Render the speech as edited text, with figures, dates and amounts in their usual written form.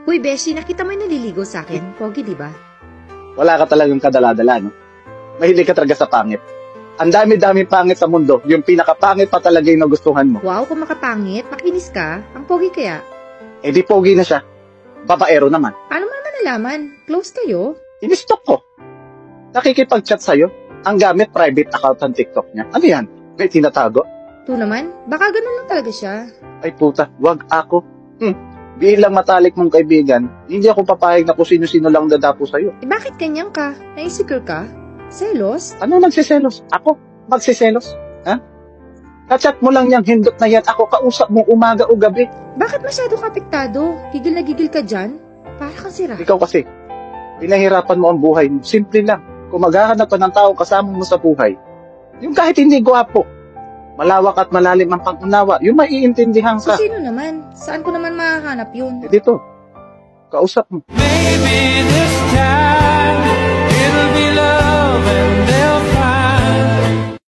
Uy, Beshi, nakita mo yung naliligo sa akin? Pogi, di ba? Wala ka talagang kadala-dala, no? Mahilig ka talaga sa pangit. Ang dami-dami pangit sa mundo. Yung pinakapangit pa talaga yung nagustuhan mo. Wow, kung makapangit, makinis ka. Ang pogi kaya. Eh di pogi na siya. Babaero naman. Paano mo naman nalaman? Close kayo? Inistok ko. Nakikipag-chat sa'yo. Ang gamit private account ng TikTok niya. Ano yan? May tinatago? To naman, baka ganun lang talaga siya. Ay puta, wag ako. Bilang matalik mong kaibigan, hindi ako papayag na kung sino-sino lang dadapo sa'yo. Eh bakit ganyan ka? Na-insecure ka? Selos? Ano nagsiselos? Ako? Magsiselos? Ha? Kachat mo lang yung hindot na yan. Ako kausap mo umaga o gabi. Bakit masyado ka apektado? Gigil na gigil ka dyan? Para kang sira. Ikaw kasi, pinahirapan mo ang buhay mo. Simple lang. Kung maghahanap ka ng tao kasama mo sa buhay, yung kahit hindi gwapo, malawak at malalim ang pangunawa, yung maiintindihan So ka. sino naman? Saan ko naman mahahanap yun? Eh dito, kausap mo. Maybe this time